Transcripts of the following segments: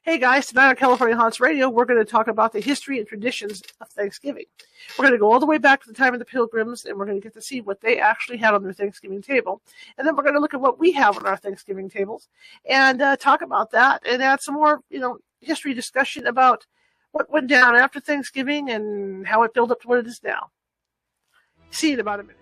Hey guys, tonight on California Haunts Radio, we're going to talk about the history and traditions of Thanksgiving. We're going to go all the way back to the time of the pilgrims, and we're going to get to see what they actually had on their Thanksgiving table. And then we're going to look at what we have on our Thanksgiving tables and talk about that and add some more, history discussion about what went down after Thanksgiving and how it built up to what it is now. See you in about a minute.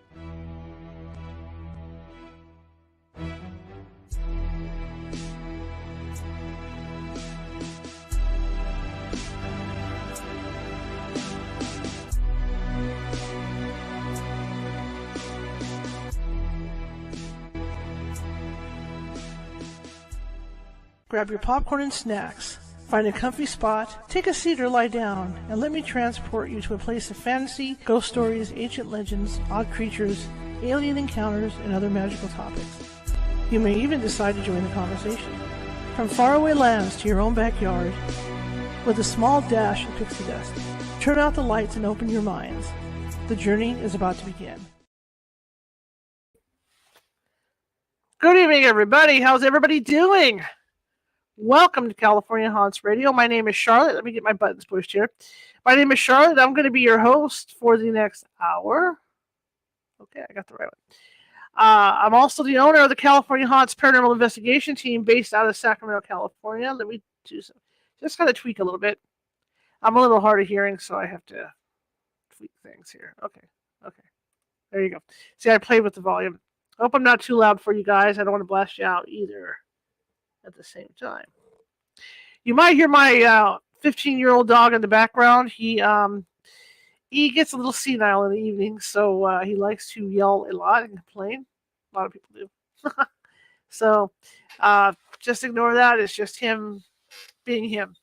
Grab your popcorn and snacks. Find a comfy spot, take a seat or lie down, and let me transport you to a place of fantasy, ghost stories, ancient legends, odd creatures, alien encounters, and other magical topics. You may even decide to join the conversation. From faraway lands to your own backyard, with a small dash of pixie dust, turn out the lights and open your minds. The journey is about to begin. Good evening, everybody. How's everybody doing? Welcome to California Haunts Radio. My name is Charlotte. Let me get my buttons pushed here. My name is Charlotte. I'm going to be your host for the next hour. Okay, I got the right one. I'm also the owner of the California Haunts Paranormal Investigation Team based out of Sacramento, California. Let me do some, just kind of tweak a little bit. I'm a little hard of hearing, so I have to tweak things here. Okay. There you go. See, I played with the volume. I hope I'm not too loud for you guys. I don't want to blast you out either at the same time. You might hear my 15-year-old dog in the background. He gets a little senile in the evening, so he likes to yell a lot and complain. A lot of people do. So just ignore that. It's just him being him.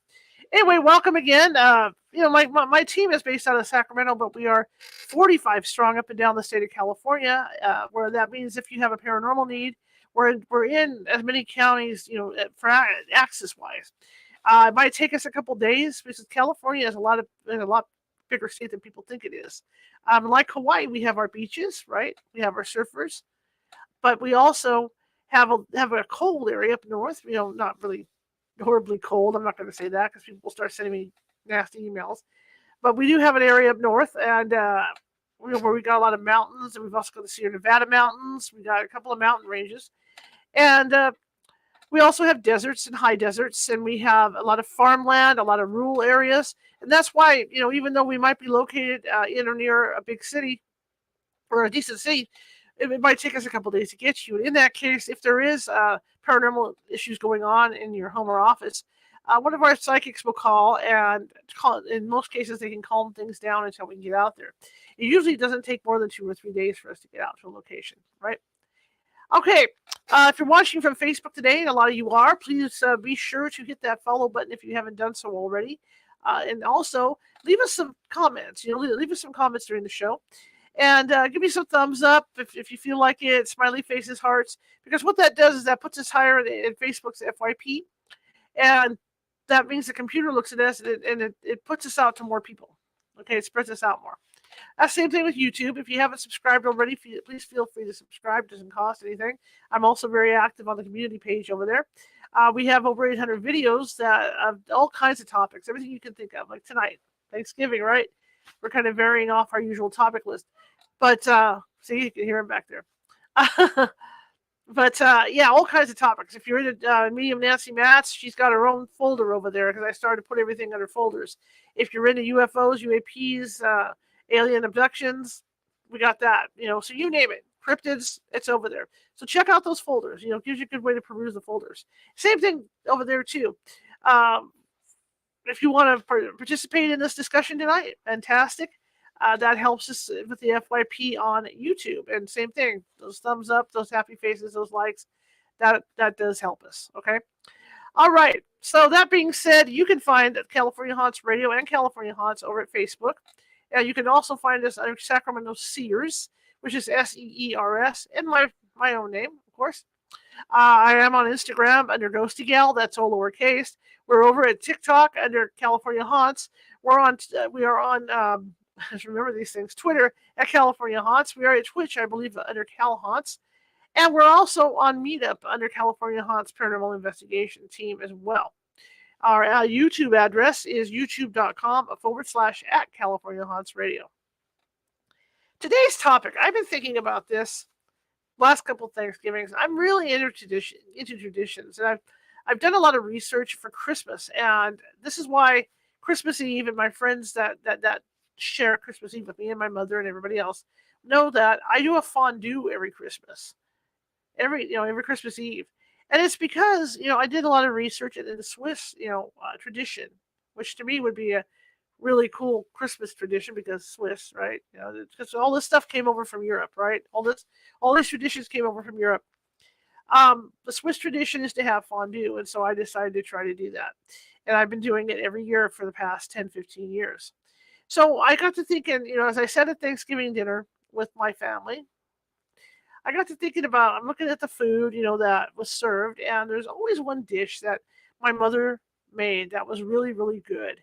Anyway, welcome again. My team is based out of Sacramento, but we are 45 strong up and down the state of California, where that means if you have a paranormal need, we're in as many counties, for access-wise. It might take us a couple days because California is a lot bigger state than people think it is. Like Hawaii, we have our beaches, right? We have our surfers, but we also have a cold area up north. Not really horribly cold. I'm not going to say that because people will start sending me nasty emails. But we do have an area up north, and where we got a lot of mountains, and we've also got the Sierra Nevada mountains. We got a couple of mountain ranges. And we also have deserts and high deserts, and we have a lot of farmland, a lot of rural areas. And that's why, even though we might be located in or near a big city or a decent city, it might take us a couple days to get you. And in that case, if there is paranormal issues going on in your home or office, one of our psychics will call, and in most cases, they can calm things down until we can get out there. It usually doesn't take more than 2 or 3 days for us to get out to a location, right? Okay, if you're watching from Facebook today, and a lot of you are, please be sure to hit that follow button if you haven't done so already. And also, leave us some comments. Leave us some comments during the show. And give me some thumbs up if you feel like it, smiley faces, hearts. Because what that does is that puts us higher in Facebook's FYP. And that means the computer looks at us and it puts us out to more people. Okay, it spreads us out more. Same thing with YouTube. If you haven't subscribed already, please feel free to subscribe. It doesn't cost anything. I'm also very active on the community page over there. We have over 800 videos that of all kinds of topics, everything you can think of. Like tonight, Thanksgiving, right? We're kind of varying off our usual topic list. But see, you can hear him back there. But yeah, all kinds of topics. If you're into Medium Nancy Matz, she's got her own folder over there because I started to put everything under folders. If you're into UFOs, UAPs, alien abductions, we got that. So you name it. Cryptids, it's over there. So check out those folders. It gives you a good way to peruse the folders. Same thing over there too. If you want to participate in this discussion tonight, fantastic. That helps us with the FYP on YouTube. And same thing, those thumbs up, those happy faces, those likes, that does help us. Okay. All right. So that being said, you can find California Haunts Radio and California Haunts over at Facebook. You can also find us under Sacramento Seers, which is SEERS, and my own name, of course. I am on Instagram under Ghosty Gal. That's all lowercase. We're over at TikTok under California Haunts. We are on remember these things. Twitter at California Haunts. We are at Twitch, I believe, under Cal Haunts. And we're also on Meetup under California Haunts Paranormal Investigation Team as well. Our YouTube address is youtube.com/at California Haunts Radio. Today's topic, I've been thinking about this last couple of Thanksgivings. I'm really into traditions, and I've done a lot of research for Christmas, and this is why Christmas Eve and my friends that share Christmas Eve with me and my mother and everybody else know that I do a fondue every Christmas, every Christmas Eve, and it's because I did a lot of research into the Swiss tradition, which to me would be a really cool Christmas tradition because Swiss, right? Because all this stuff came over from Europe, right? All these traditions came over from Europe. The Swiss tradition is to have fondue, and so I decided to try to do that. And I've been doing it every year for the past 10, 15 years. So I got to thinking, as I sat at Thanksgiving dinner with my family, I got to thinking about, I'm looking at the food, that was served, and there's always one dish that my mother made that was really, really good.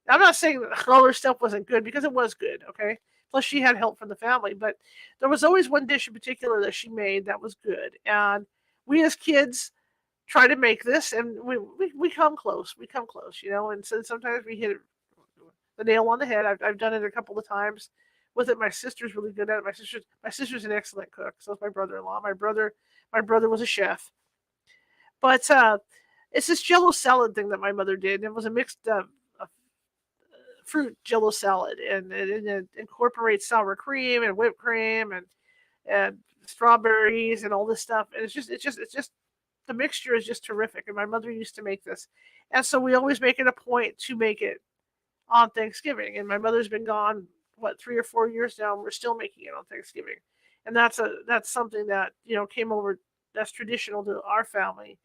I'm not saying that all her stuff wasn't good because it was good, okay? Plus, she had help from the family, but there was always one dish in particular that she made that was good. And we as kids try to make this, and we come close. We come close, and so sometimes we hit the nail on the head. I've done it a couple of times with it. My sister's really good at it. My sister's an excellent cook. So is my brother-in-law. My brother was a chef. But it's this Jello salad thing that my mother did, and it was a mixed fruit Jello salad, and it incorporates sour cream and whipped cream and strawberries and all this stuff. And it's just the mixture is just terrific. And my mother used to make this, and so we always make it a point to make it on Thanksgiving. And my mother's been gone 3 or 4 years now, and we're still making it on Thanksgiving. And that's something that came over, that's traditional to our family,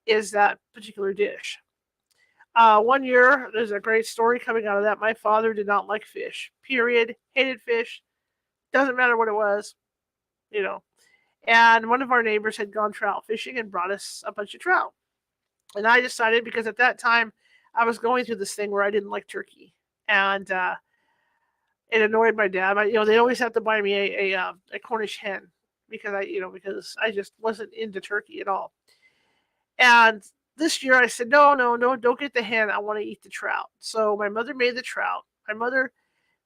is that particular dish. One year, there's a great story coming out of that. My father did not like fish, period. Hated fish. Doesn't matter what it was, And one of our neighbors had gone trout fishing and brought us a bunch of trout. And I decided, because at that time, I was going through this thing where I didn't like turkey. And it annoyed my dad. They always have to buy me a Cornish hen because I just wasn't into turkey at all. And this year I said, no, don't get the hen. I want to eat the trout. So my mother made the trout. My mother,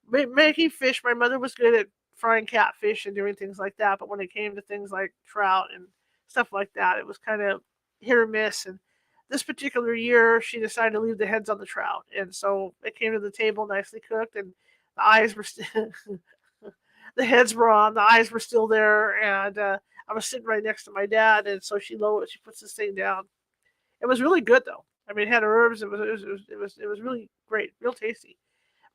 making fish, my mother was good at frying catfish and doing things like that. But when it came to things like trout and stuff like that, it was kind of hit or miss. And this particular year, she decided to leave the heads on the trout. And so it came to the table nicely cooked, and the eyes were still, the heads were on, the eyes were still there. And I was sitting right next to my dad. And so she puts this thing down. It was really good, though. I mean, it had herbs. It was really great, real tasty.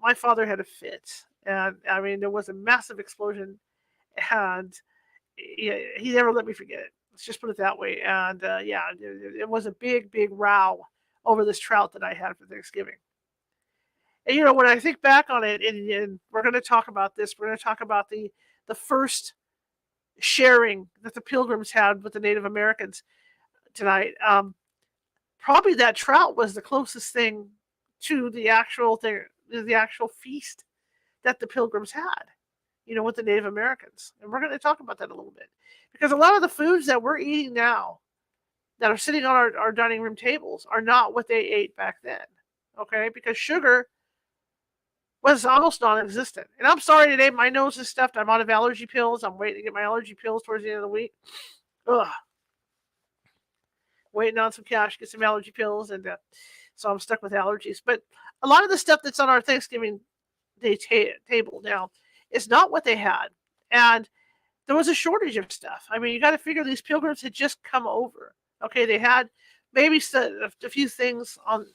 My father had a fit, and I mean, there was a massive explosion, and he never let me forget it. Let's just put it that way. And it was a big, big row over this trout that I had for Thanksgiving. And when I think back on it, and we're going to talk about this, we're going to talk about the first sharing that the Pilgrims had with the Native Americans tonight. Probably that trout was the closest thing to the actual feast that the Pilgrims had, with the Native Americans. And we're going to talk about that a little bit. Because a lot of the foods that we're eating now that are sitting on our dining room tables are not what they ate back then. Okay? Because sugar was almost non-existent. And I'm sorry today, my nose is stuffed. I'm out of allergy pills. I'm waiting to get my allergy pills towards the end of the week. Ugh. Waiting on some cash, get some allergy pills, and so I'm stuck with allergies. But a lot of the stuff that's on our Thanksgiving Day table now is not what they had, and there was a shortage of stuff. I mean, you got to figure these Pilgrims had just come over. Okay, they had maybe a few things on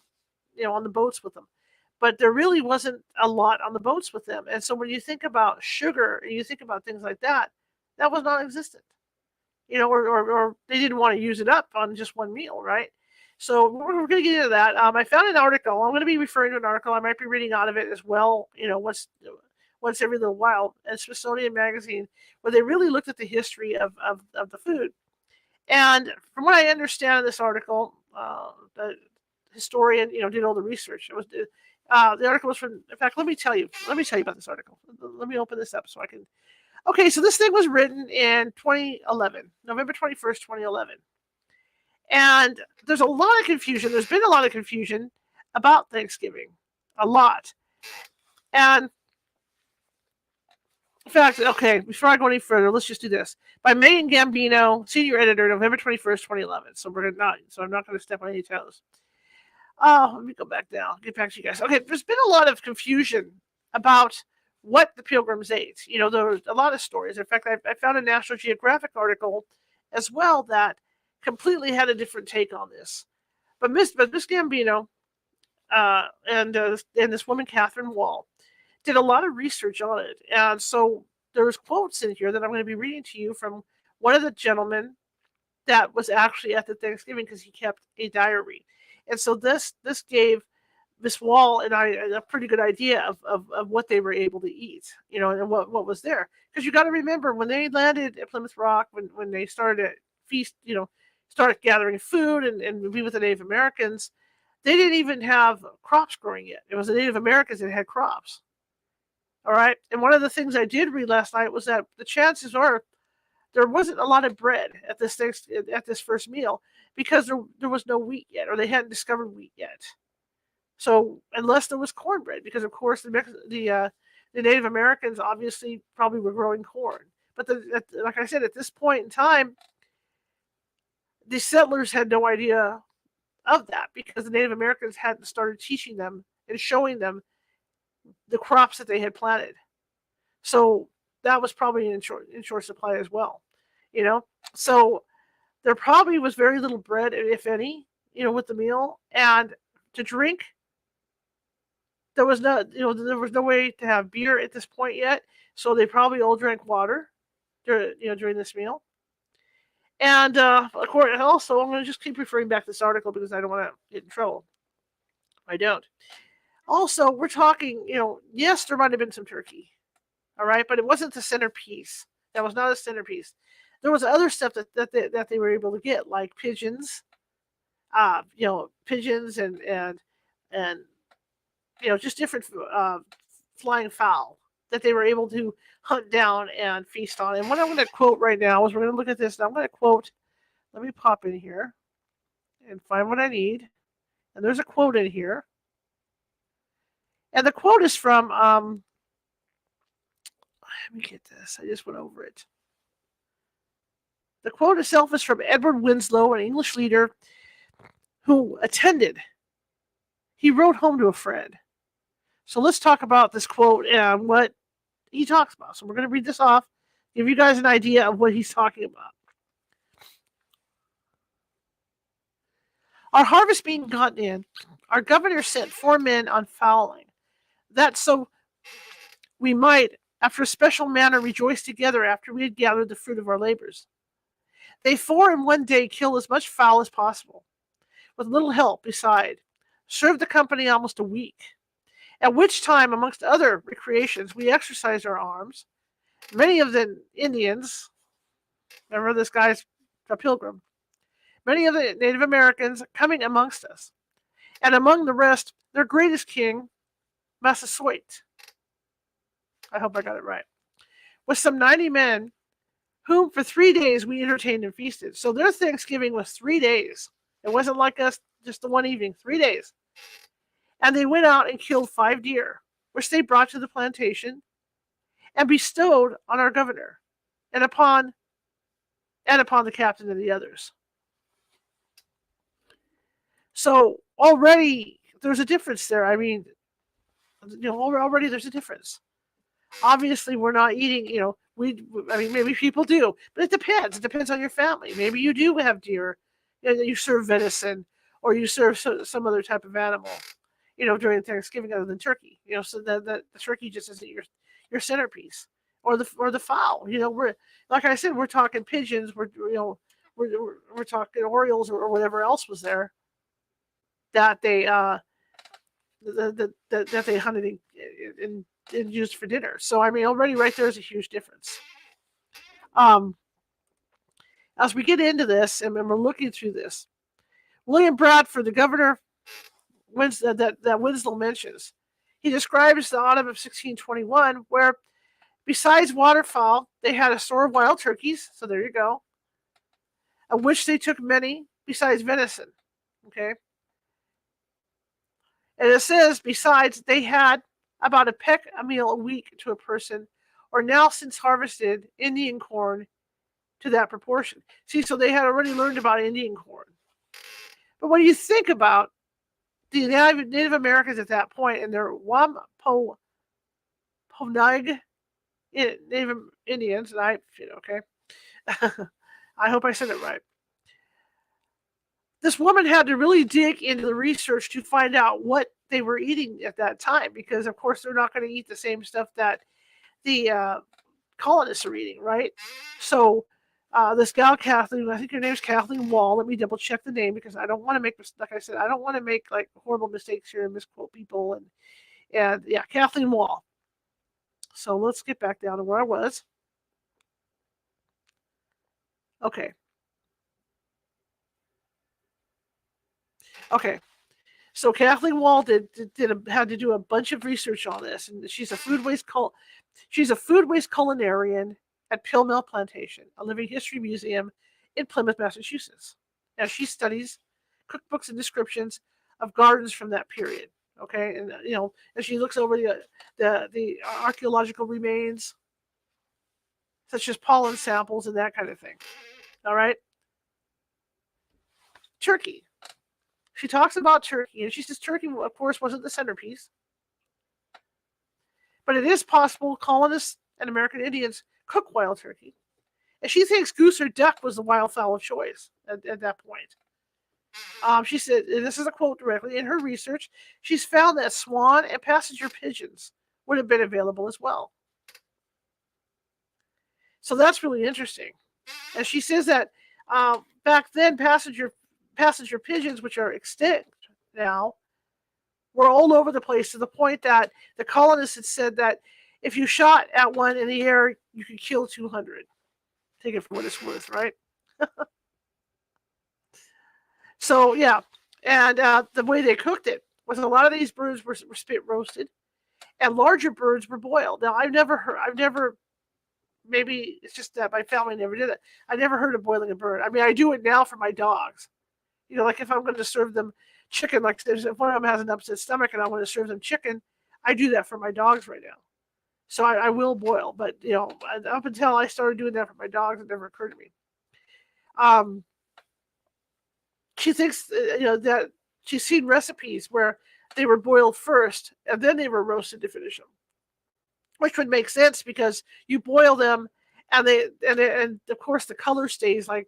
the boats with them, but there really wasn't a lot on the boats with them. And so when you think about sugar and you think about things like that, that was non-existent. Or they didn't want to use it up on just one meal, right? So we're going to get into that. I found an article. I'm going to be referring to an article. I might be reading out of it as well, once every little while, at Smithsonian Magazine, where they really looked at the history of the food. And from what I understand in this article, the historian, did all the research. It was the article was from. In fact, let me tell you about this article. Let me open this up so I can. Okay, so this thing was written in 2011, November 21st, 2011. And there's a lot of confusion. There's been a lot of confusion about Thanksgiving. A lot. And in fact, okay, before I go any further, let's just do this. By Megan Gambino, senior editor, November 21st, 2011. So I'm not going to step on any toes. Let me go back down. Get back to you guys. Okay, there's been a lot of confusion about what the pilgrims ate. There was a lot of stories. In fact, I found a National Geographic article as well that completely had a different take on this. But Miss Gambino and this woman, Catherine Wall, did a lot of research on it. And so there's quotes in here that I'm going to be reading to you from one of the gentlemen that was actually at the Thanksgiving because he kept a diary. And so this gave Miss Wall and I a pretty good idea of what they were able to eat, and what was there. Because you got to remember when they landed at Plymouth Rock, when they started to feast, started gathering food and be with the Native Americans, they didn't even have crops growing yet. It was the Native Americans that had crops. All right. And one of the things I did read last night was that the chances are there wasn't a lot of bread at this first meal because there was no wheat yet, or they hadn't discovered wheat yet. So unless there was cornbread, because of course the Native Americans obviously probably were growing corn. But like I said, at this point in time, the settlers had no idea of that because the Native Americans hadn't started teaching them and showing them the crops that they had planted. So that was probably in short supply as well, So there probably was very little bread, if any, with the meal. And to drink, there was no way to have beer at this point yet. So they probably all drank water, during this meal. And also, I'm going to just keep referring back to this article because I don't want to get in trouble. I don't. Also, we're talking, yes, there might have been some turkey, all right, but it wasn't the centerpiece. That was not a centerpiece. There was other stuff that they were able to get, like pigeons, pigeons and just different flying fowl that they were able to hunt down and feast on. And what I'm going to quote right now is we're going to look at this. And I'm going to quote. Let me pop in here and find what I need. And there's a quote in here. And the quote is from, let me get this. I just went over it. The quote itself is from Edward Winslow, an English leader who attended. He wrote home to a friend. So let's talk about this quote and what he talks about. So we're going to read this off, give you guys an idea of what he's talking about. Our harvest being gotten in, our governor sent 4 men on fowling. That so we might, after a special manner, rejoice together after we had gathered the fruit of our labors. They 4 in one day kill as much fowl as possible, with little help beside, served the company almost a week, at which time, amongst other recreations, we exercised our arms. Many of the Indians, remember this guy's a pilgrim, many of the Native Americans coming amongst us, and among the rest, their greatest king, Massasoit. I hope I got it right. With some 90 men, whom for 3 days we entertained and feasted. So their Thanksgiving was 3 days. It wasn't like us just the one evening, 3 days. And they went out and killed 5 deer, which they brought to the plantation and bestowed on our governor and upon the captain and the others. So already there's a difference there. I mean, already there's a difference. Obviously, we're not eating, maybe people do, but it depends. It depends on your family. Maybe you do have deer, you serve venison, or you serve some other type of animal, during Thanksgiving other than turkey, so that the turkey just isn't your centerpiece, or the fowl. We're, like I said, we're talking pigeons. We're talking orioles or whatever else was there that they that they hunted and used for dinner. So I mean, already right there is a huge difference. As we get into this and we're looking through this, William Bradford, the governor that Winslow mentions, he describes the autumn of 1621, where besides waterfowl, they had a store of wild turkeys. So there you go, of which they took many, besides venison. Okay. And it says, besides, they had about a peck a meal a week to a person, or now since harvested Indian corn to that proportion. See, so they had already learned about Indian corn. But when you think about the Native Americans at that point and their Wampanoag Native Indians, and okay, I hope I said it right. This woman had to really dig into the research to find out what they were eating at that time, because of course they're not going to eat the same stuff that the colonists are eating, right? So this gal Kathleen, I think her name's Kathleen Wall. Let me double check the name because I don't want to make, like I said, I don't want to make like horrible mistakes here and misquote people. And yeah, Kathleen Wall. So let's get back down to where I was. Okay. Okay. So Kathleen Wall had to do a bunch of research on this, and she's a food waste culinarian at Pill Mill Plantation, a living history museum in Plymouth, Massachusetts. Now she studies cookbooks and descriptions of gardens from that period. Okay, and as she looks over the archaeological remains, such as pollen samples and that kind of thing. All right, turkey. She talks about turkey, and she says turkey, of course, wasn't the centerpiece. But it is possible colonists and American Indians cook wild turkey. And she thinks goose or duck was the wild fowl of choice at that point. She said, and this is a quote directly, in her research, she's found that swan and passenger pigeons would have been available as well. So that's really interesting. And she says that back then, passenger pigeons, which are extinct now, were all over the place, to the point that the colonists had said that if you shot at one in the air, you could kill 200. Take it for what it's worth, right? So, yeah. And the way they cooked it was a lot of these birds were spit roasted, and larger birds were boiled. Now, maybe it's just that my family never did it. I never heard of boiling a bird. I mean, I do it now for my dogs. Like if I'm going to serve them chicken, like if one of them has an upset stomach and I want to serve them chicken, I do that for my dogs right now. So I will boil, but up until I started doing that for my dogs, it never occurred to me. She thinks that she's seen recipes where they were boiled first and then they were roasted to finish them, which would make sense because you boil them and of course the color stays like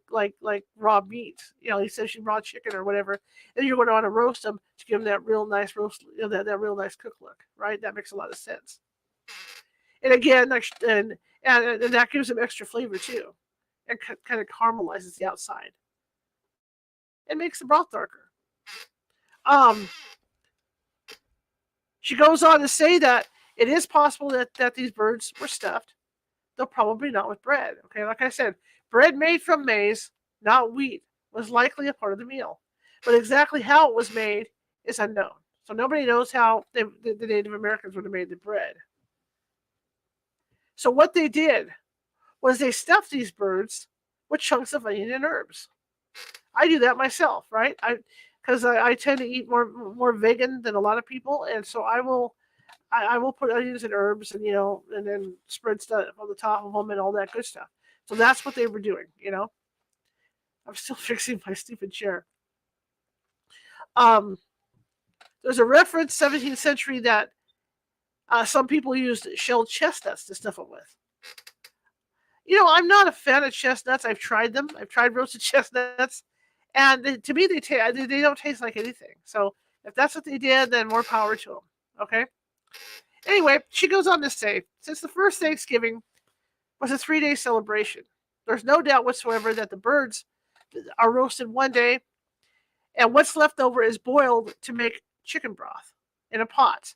raw meat. He says she raw chicken or whatever, and you're going to want to roast them to give them that real nice roast, that real nice cook look, right? That makes a lot of sense. And again, and that gives them extra flavor too, and kind of caramelizes the outside. It makes the broth darker. She goes on to say that it is possible that these birds were stuffed, though probably not with bread. Okay, like I said, bread made from maize, not wheat, was likely a part of the meal. But exactly how it was made is unknown. So nobody knows how the Native Americans would have made the bread. So what they did was they stuffed these birds with chunks of onion and herbs. I do that myself, right? Because I tend to eat more vegan than a lot of people, and so I will put onions and herbs and and then spread stuff on the top of them and all that good stuff. So that's what they were doing. I'm still fixing my stupid chair. There's a reference 17th century that some people used shelled chestnuts to stuff them with. I'm not a fan of chestnuts. I've tried them. I've tried roasted chestnuts, and to me they don't taste like anything. So if that's what they did, then more power to them. Okay. Anyway, she goes on to say, since the first Thanksgiving was a 3-day celebration, there's no doubt whatsoever that the birds are roasted one day, and what's left over is boiled to make chicken broth in a pot.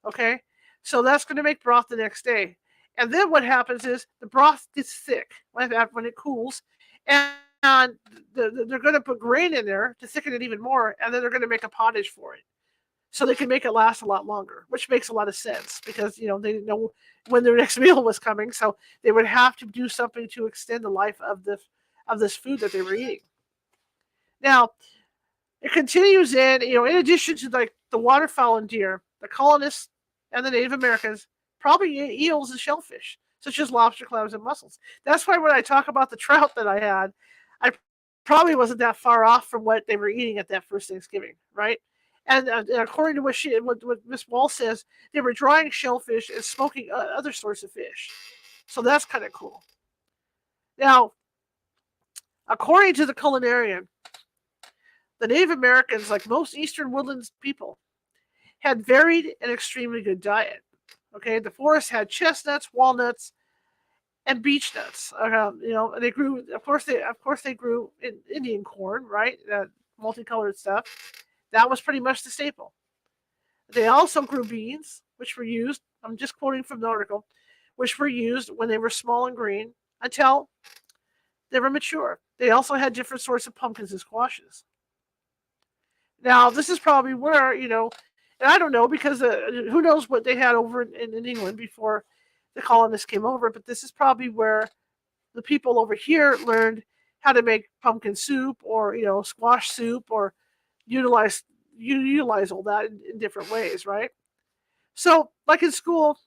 Okay? So that's going to make broth the next day. And then what happens is the broth gets thick when it cools, and they're going to put grain in there to thicken it even more, and then they're going to make a pottage for it, so they can make it last a lot longer, which makes a lot of sense because they didn't know when their next meal was coming, so they would have to do something to extend the life of this food that they were eating. Now, it continues in addition to like the waterfowl and deer, the colonists and the Native Americans probably ate eels and shellfish, such as lobster, clams, and mussels. That's why when I talk about the trout that I had, I probably wasn't that far off from what they were eating at that first Thanksgiving, right? And according to what Miss Wall says, they were drying shellfish and smoking other sorts of fish. So that's kind of cool. Now, according to the culinarian, the Native Americans, like most Eastern woodlands people, had varied and extremely good diet. Okay, the forest had chestnuts, walnuts, and beech nuts. They grew. Of course they grew Indian corn, right? That multicolored stuff. That was pretty much the staple. They also grew beans, which were used. I'm just quoting from the article, which were used when they were small and green until they were mature. They also had different sorts of pumpkins and squashes. Now, this is probably where, and I don't know because who knows what they had over in England before the colonists came over, but this is probably where the people over here learned how to make pumpkin soup or, squash soup or utilize all that in different ways, right? So, like in school,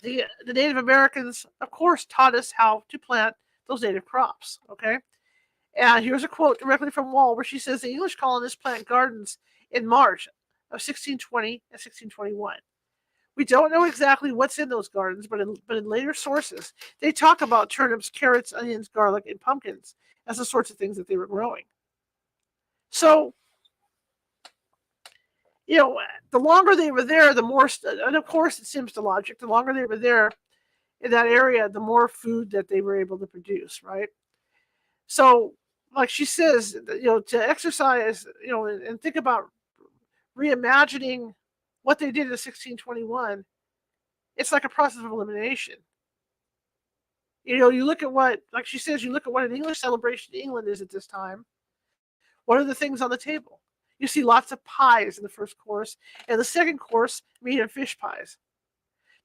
the Native Americans, of course, taught us how to plant those native crops, okay? And here's a quote directly from Wall where she says the English colonists plant gardens in March of 1620 and 1621. We don't know exactly what's in those gardens, but in later sources, they talk about turnips, carrots, onions, garlic, and pumpkins as the sorts of things that they were growing. So, the longer they were there, the more, and of course it seems to logic, the longer they were there in that area, the more food that they were able to produce, right? So, like she says, to exercise, and think about reimagining what they did in 1621, it's like a process of elimination. You look at what, like she says, you look at what an English celebration in England is at this time. What are the things on the table? You see lots of pies in the first course, and the second course, meat and fish pies.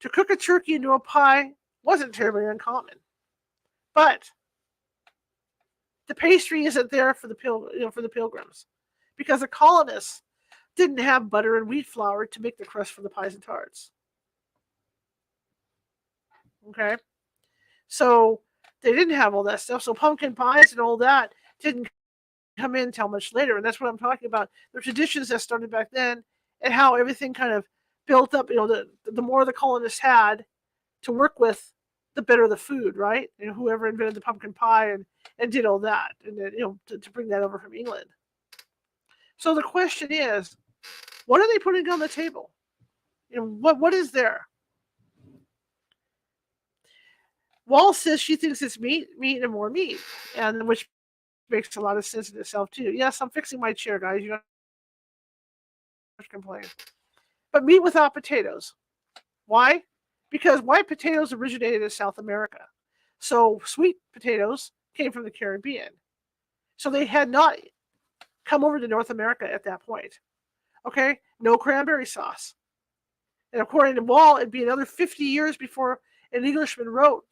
To cook a turkey into a pie wasn't terribly uncommon, but the pastry isn't there for the pilgrims, because the colonists didn't have butter and wheat flour to make the crust for the pies and tarts. Okay, so they didn't have all that stuff. So pumpkin pies and all that didn't come in until much later, and that's what I'm talking about. The traditions that started back then, and how everything kind of built up. The more the colonists had to work with, the better the food, right? Whoever invented the pumpkin pie and did all that, and then to bring that over from England. So the question is, what are they putting on the table? What is there? Wall says she thinks it's meat, and more meat, and which makes a lot of sense in itself too. Yes, I'm fixing my chair, guys. You don't have to complain. But meat without potatoes. Why? Because white potatoes originated in South America. So sweet potatoes came from the Caribbean. So they had not come over to North America at that point. Okay? No cranberry sauce. And according to Wall, it'd be another 50 years before an Englishman wrote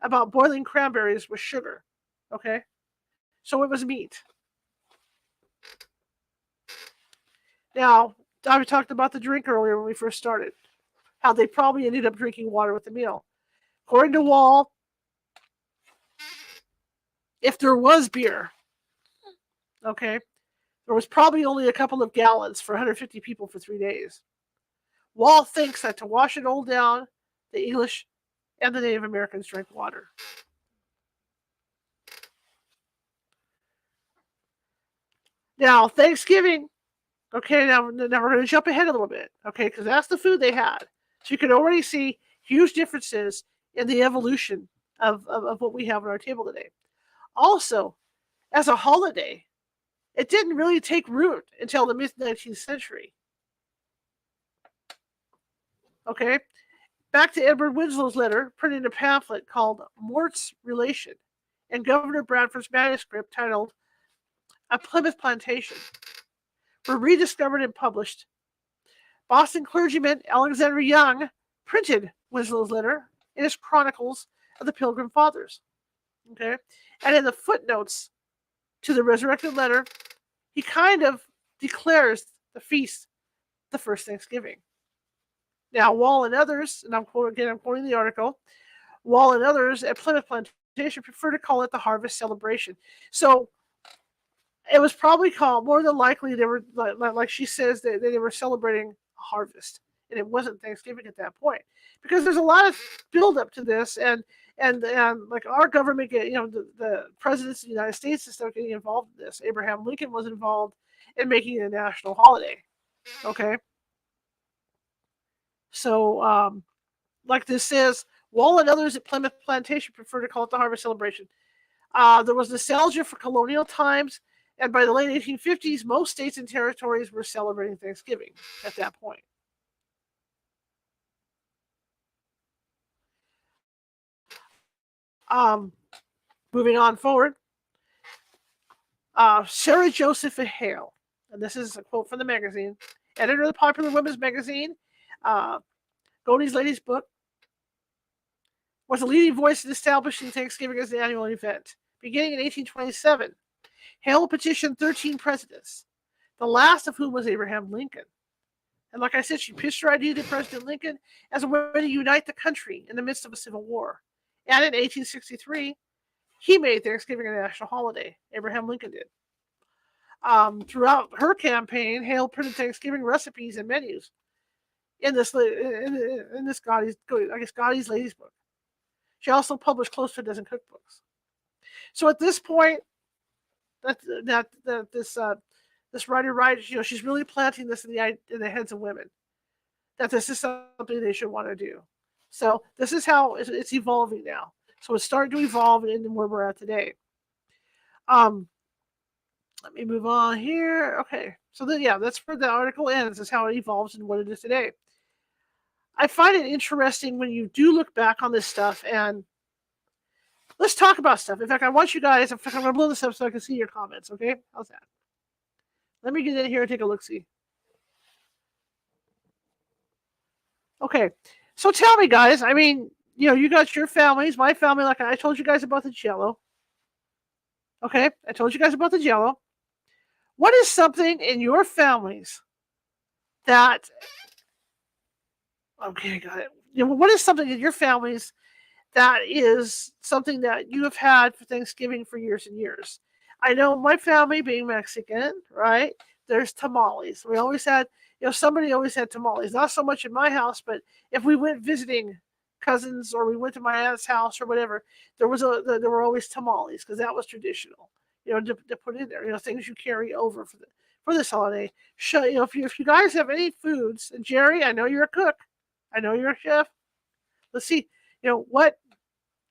about boiling cranberries with sugar. Okay? So it was meat. Now, I talked about the drink earlier when we first started. How they probably ended up drinking water with the meal. According to Wall, if there was beer, okay, there was probably only a couple of gallons for 150 people for 3 days. Wall thinks that to wash it all down, the English and the Native Americans drank water. Now, Thanksgiving, okay, now we're going to jump ahead a little bit, okay, because that's the food they had. So you can already see huge differences in the evolution of what we have on our table today. Also, as a holiday, it didn't really take root until the mid-19th century. Okay? Back to Edward Winslow's letter, printed in a pamphlet called Mort's Relation, and Governor Bradford's manuscript titled A Plymouth Plantation were rediscovered and published. Boston clergyman Alexander Young printed Winslow's letter in his Chronicles of the Pilgrim Fathers. Okay? And in the footnotes to the resurrected letter, he kind of declares the feast the first Thanksgiving. Now, Wall and others, and I'm quoting the article, Wall and others at Plymouth Plantation prefer to call it the harvest celebration. So it was probably called, more than likely, they were, like she says, that they were celebrating a harvest. And it wasn't Thanksgiving at that point. Because there's a lot of build up to this, and like our government, the presidents of the United States is still getting involved in this. Abraham Lincoln was involved in making it a national holiday. Okay? So, like this says, Wall and others at Plymouth Plantation prefer to call it the harvest celebration. There was nostalgia for colonial times, and by the late 1850s, most states and territories were celebrating Thanksgiving at that point. Moving on forward, Sarah Joseph Hale, and this is a quote from the magazine, editor of the popular women's magazine, Godey's Ladies Book, was a leading voice in establishing Thanksgiving as an annual event. Beginning in 1827, Hale petitioned 13 presidents, the last of whom was Abraham Lincoln. And like I said, she pitched her idea to President Lincoln as a way to unite the country in the midst of a civil war. And in 1863, he made Thanksgiving a national holiday. Abraham Lincoln did. Throughout her campaign, Hale printed Thanksgiving recipes and menus in this Godey's Ladies Book. She also published close to a dozen cookbooks. So at this point, this writer writes, she's really planting this in the heads of women, that this is something they should want to do. So this is how it's evolving now. So it's starting to evolve into where we're at today. Let me move on here. Okay, so that's where the article ends. This is how it evolves and what it is today. I find it interesting when you do look back on this stuff, and let's talk about stuff. In fact, I want you guys, I'm going to blow this up so I can see your comments, okay? How's that? Let me get in here and take a look-see. Okay, so tell me, guys, I mean, you got your families, my family, like I told you guys about the Jello. Okay, I told you guys about the Jello. What is something in your families that, okay, got it. What is something in your families that is something that you have had for Thanksgiving for years and years? I know my family being Mexican, right? There's tamales. We always had, somebody always had tamales. Not so much in my house, but if we went visiting cousins or we went to my aunt's house or whatever, there were always tamales because that was traditional. To put in there, things you carry over for this holiday. If you guys have any foods, and Jerry, I know you're a cook, I know you're a chef. Let's see, what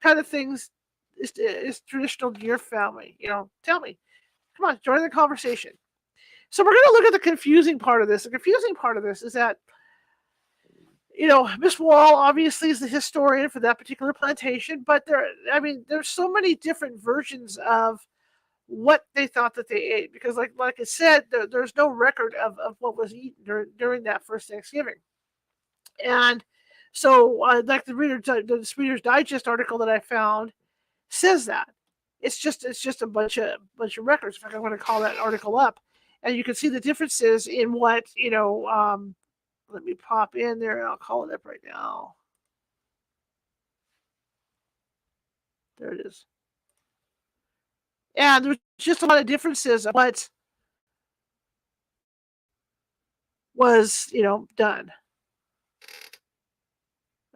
kind of things is traditional to your family? Tell me. Come on, join the conversation. So we're going to look at the confusing part of this. The confusing part of this is that, Miss Wall obviously is the historian for that particular plantation, but there's so many different versions of what they thought that they ate, because like I said, there's no record of what was eaten during that first Thanksgiving. And so like the Reader's Digest article that I found says that it's just a bunch of records. In fact, I'm going to call that article up, and you can see the differences in what let me pop in there and I'll call it up right now. There it is. And there's just a lot of differences of what was, done.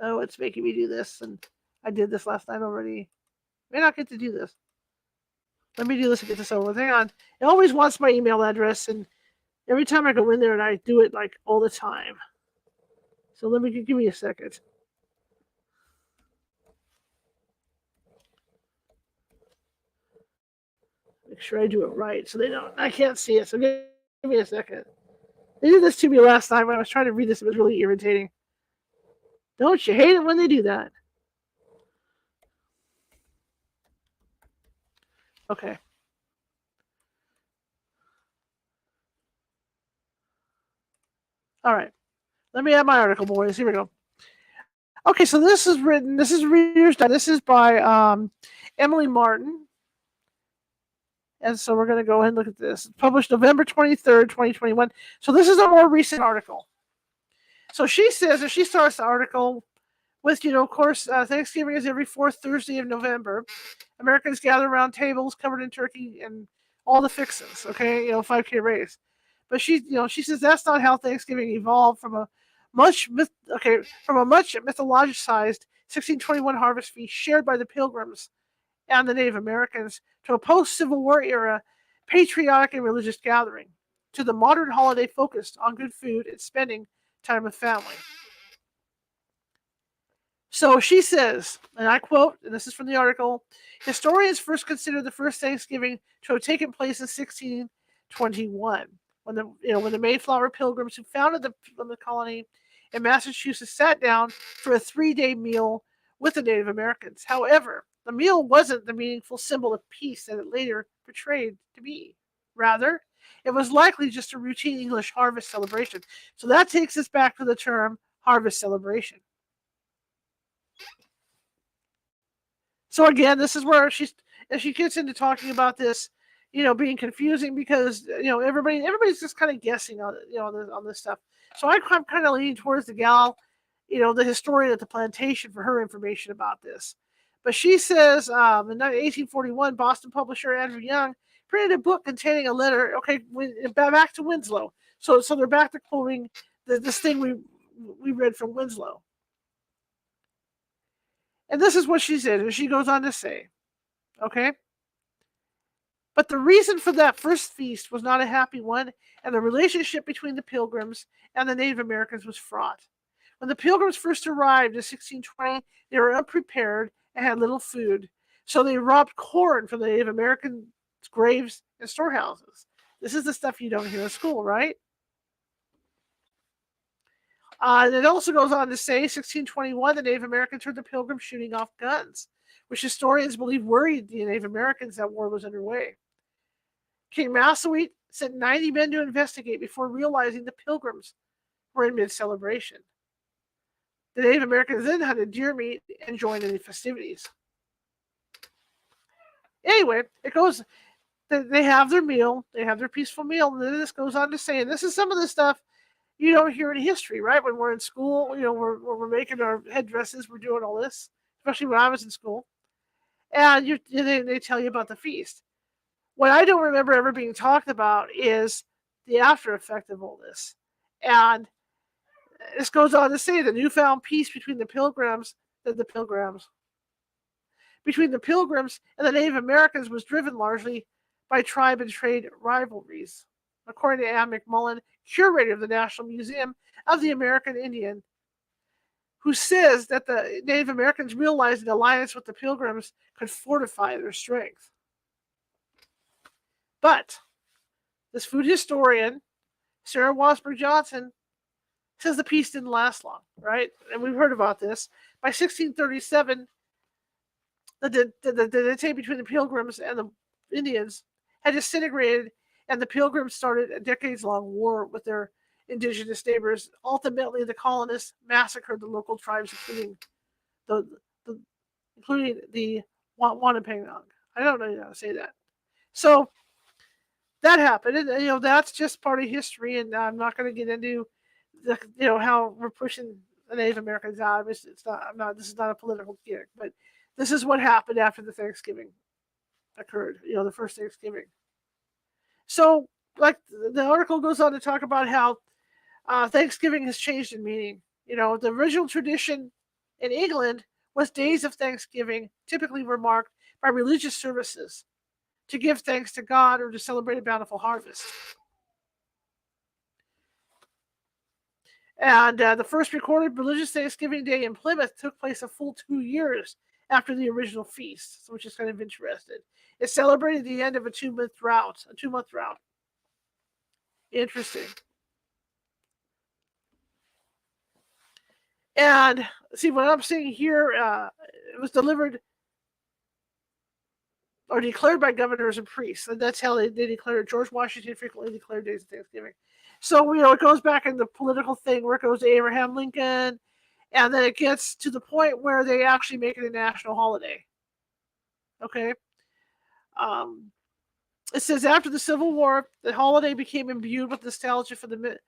Oh, it's making me do this, and I did this last night already. May not get to do this. Let me do this and get this over with. Hang on. It always wants my email address, and every time I go in there and I do it like all the time. So give me a second. Make sure I do it right so I can't see it. So give me a second. They did this to me last time when I was trying to read this. It was really irritating. Don't you hate it when they do that? Okay. All right. Let me add my article, boys. Here we go. Okay, so this is Reader's Digest. This is by Emily Martin. And so we're going to go ahead and look at this. It's published November 23rd, 2021. So this is a more recent article. So she says, and she starts the article with, of course, Thanksgiving is every fourth Thursday of November. Americans gather around tables covered in turkey and all the fixings, okay, 5K race. But she says that's not how Thanksgiving evolved from a much mythologicized 1621 harvest feast shared by the Pilgrims and the Native Americans to a post-Civil War era patriotic and religious gathering, to the modern holiday focused on good food and spending time with family. So she says, and I quote, and this is from the article, historians first consider the first Thanksgiving to have taken place in 1621, when the Mayflower Pilgrims who founded the colony in Massachusetts sat down for a 3-day meal with the Native Americans. However, the meal wasn't the meaningful symbol of peace that it later portrayed to be. Rather, it was likely just a routine English harvest celebration. So that takes us back to the term harvest celebration. So again, this is where she gets into talking about this, being confusing because everybody's just kind of guessing on on this stuff. So I'm kind of leaning towards the gal, the historian at the plantation for her information about this. But she says in 1841, Boston publisher Andrew Young printed a book containing a letter. Okay, back to Winslow. So they're back to quoting this thing we read from Winslow. And this is what she said, and she goes on to say, okay? But the reason for that first feast was not a happy one, and the relationship between the Pilgrims and the Native Americans was fraught. When the Pilgrims first arrived in 1620, they were unprepared and had little food, so they robbed corn from the Native Americans' graves and storehouses. This is the stuff you don't hear in school, right? And it also goes on to say, 1621, the Native Americans heard the Pilgrims shooting off guns, which historians believe worried the Native Americans that war was underway. King Massasoit sent 90 men to investigate before realizing the Pilgrims were in mid-celebration. The Native Americans then hunted deer meat and joined in the festivities. Anyway, it goes, they have their meal, they have their peaceful meal, and then this goes on to say, and this is some of the stuff you don't hear in history, right? When we're in school, we're making our headdresses, we're doing all this, especially when I was in school. And they tell you about the feast. What I don't remember ever being talked about is the after effect of all this. And this goes on to say the newfound peace between the Pilgrims and the Native Americans was driven largely by tribe and trade rivalries. According to Anne McMullen, curator of the National Museum of the American Indian, who says that the Native Americans realized an alliance with the Pilgrims could fortify their strength. But this food historian, Sarah Wasberg Johnson, says the peace didn't last long, right? And we've heard about this. By 1637, the entente between the Pilgrims and the Indians had disintegrated, and the Pilgrims started a decades-long war with their indigenous neighbors. Ultimately, the colonists massacred the local tribes, including the Wampanoag. I don't know how to say that. So that happened, and that's just part of history. And I'm not going to get into how we're pushing the Native Americans out. It's not. I'm not. This is not a political gig, but this is what happened after the Thanksgiving occurred. The first Thanksgiving. So, like the article goes on to talk about how Thanksgiving has changed in meaning. The original tradition in England was days of Thanksgiving, typically were marked by religious services to give thanks to God or to celebrate a bountiful harvest. And the first recorded religious Thanksgiving Day in Plymouth took place a full 2 years after the original feast, which is kind of interesting. It celebrated the end of a 2-month drought. Interesting. And see what I'm seeing here, it was delivered or declared by governors and priests, and that's how they declared. George Washington frequently declared days of Thanksgiving. So it goes back in the political thing where it goes to Abraham Lincoln, and then it gets to the point where they actually make it a national holiday. Okay. It says after the Civil War, the holiday became imbued with nostalgia for the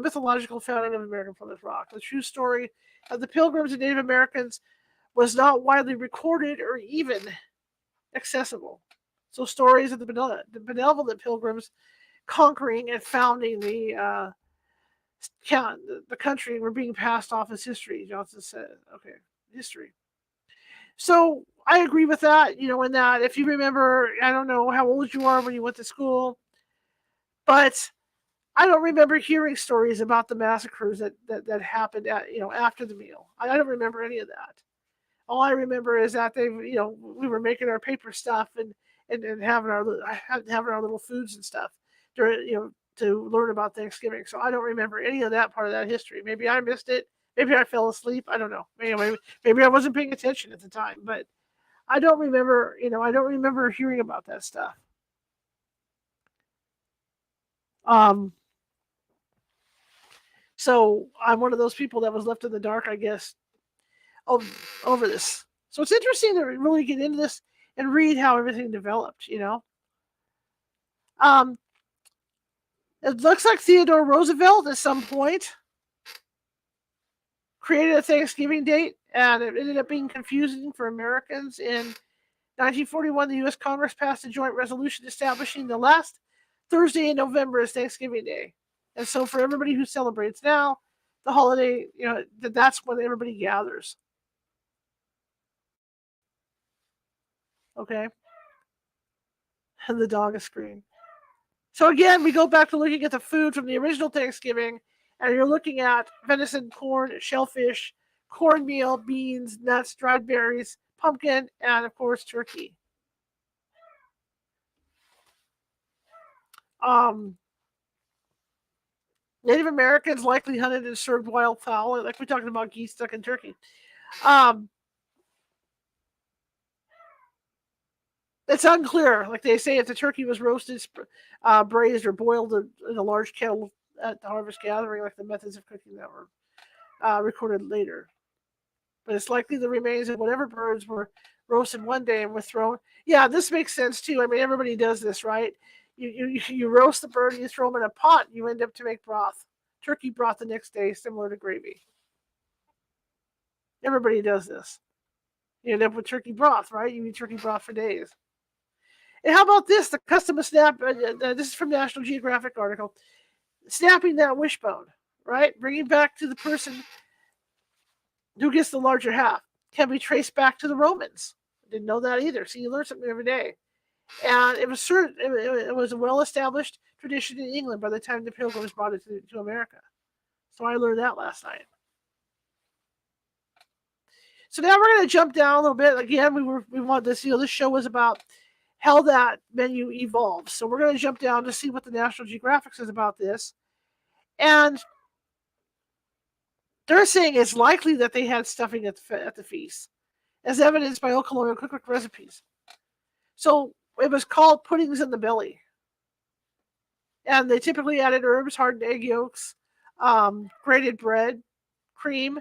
mythological founding of American Plymouth Rock. The true story of the Pilgrims and Native Americans was not widely recorded or even accessible. So stories of the benevolent Pilgrims conquering and founding the country were being passed off as history. Johnson said, "Okay, history." So I agree with that. In that if you remember, I don't know how old you are when you went to school, but I don't remember hearing stories about the massacres that happened after the meal. I don't remember any of that. All I remember is that we were making our paper stuff and having our little foods and stuff during to learn about Thanksgiving. So I don't remember any of that part of that history. Maybe I missed it. Maybe I fell asleep. I don't know. Maybe I wasn't paying attention at the time. But I don't remember. I don't remember hearing about that stuff. Um, so I'm one of those people that was left in the dark, I guess, over, over this. So it's interesting to really get into this and read how everything developed. Um, it looks like Theodore Roosevelt at some point created a Thanksgiving date, and it ended up being confusing for Americans. In 1941, the U.S. Congress passed a joint resolution establishing the last Thursday in November as Thanksgiving Day. And so for everybody who celebrates now, the holiday, that's when everybody gathers. Okay? And the dog is screaming. So again, we go back to looking at the food from the original Thanksgiving, and you're looking at venison, corn, shellfish, cornmeal, beans, nuts, dried berries, pumpkin, and of course turkey. Um, Native Americans likely hunted and served wild fowl, like we talked about geese, duck, and turkey. Um, it's unclear, like they say, if the turkey was roasted, braised, or boiled in a large kettle at the harvest gathering, like the methods of cooking that were recorded later. But it's likely the remains of whatever birds were roasted one day and were thrown. Yeah, this makes sense too. I mean, everybody does this, right? You roast the bird, you throw them in a pot, you end up to make broth, turkey broth the next day, similar to gravy. Everybody does this. You end up with turkey broth, right? You eat turkey broth for days. And how about this? The custom of snap. This is from National Geographic article. Snapping that wishbone, right? Bringing back to the person who gets the larger half can be traced back to the Romans. I didn't know that either. See, you learn something every day. And it was a well-established tradition in England by the time the Pilgrims brought it to America. So I learned that last night. So now we're going to jump down a little bit. Again, we want this. This show was about how that menu evolves. So we're going to jump down to see what the National Geographic says about this. And they're saying it's likely that they had stuffing at the feast, as evidenced by old colonial cookbook recipes. So it was called puddings in the belly. And they typically added herbs, hardened egg yolks, grated bread, cream,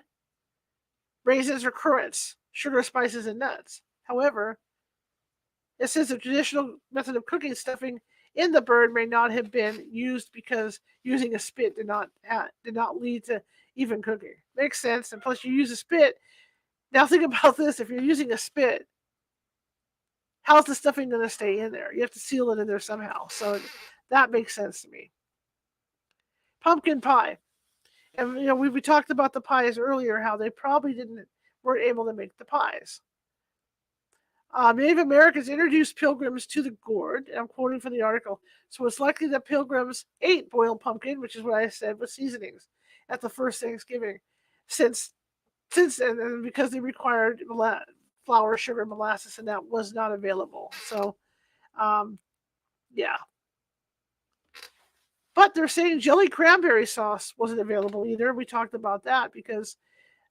raisins or currants, sugar, spices, and nuts. However, it says the traditional method of cooking stuffing in the bird may not have been used because using a spit did not lead to even cooking. Makes sense. And plus, you use a spit. Now think about this: if you're using a spit, how's the stuffing going to stay in there? You have to seal it in there somehow. So that makes sense to me. Pumpkin pie. And we talked about the pies earlier, how they probably weren't able to make the pies. Native Americans introduced pilgrims to the gourd. I'm quoting from the article. So it's likely that pilgrims ate boiled pumpkin, which is what I said, with seasonings at the first Thanksgiving, since and because they required flour, sugar, molasses, and that was not available. So, yeah. But they're saying jelly cranberry sauce wasn't available either. We talked about that because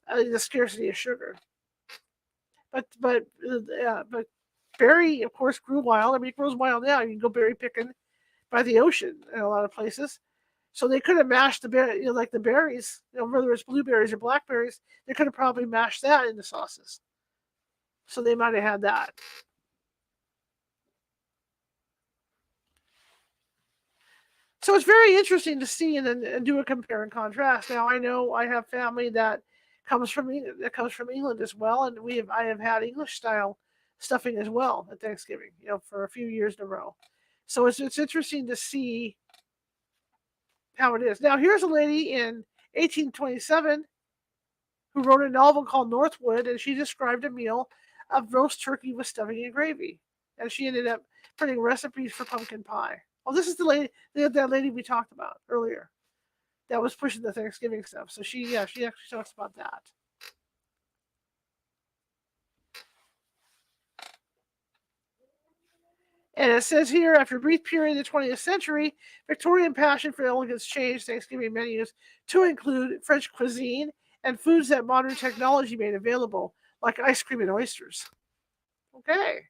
the scarcity of sugar. But berry, of course, grew wild. I mean, it grows wild now. You can go berry picking by the ocean in a lot of places. So they could have mashed the berry, like the berries, whether it's blueberries or blackberries. They could have probably mashed that into sauces. So they might have had that. So it's very interesting to see and do a compare and contrast. Now I know I have family that comes from England as well, and I have had English style stuffing as well at Thanksgiving, for a few years in a row. So it's interesting to see how it is. Now here's a lady in 1827 who wrote a novel called Northwood, and she described a meal of roast turkey with stuffing and gravy, and she ended up putting recipes for pumpkin pie. Oh, this is that lady we talked about earlier that was pushing the Thanksgiving stuff. So she actually talks about that. And it says here, after a brief period in the 20th century, Victorian passion for elegance changed Thanksgiving menus to include French cuisine and foods that modern technology made available, like ice cream and oysters. Okay.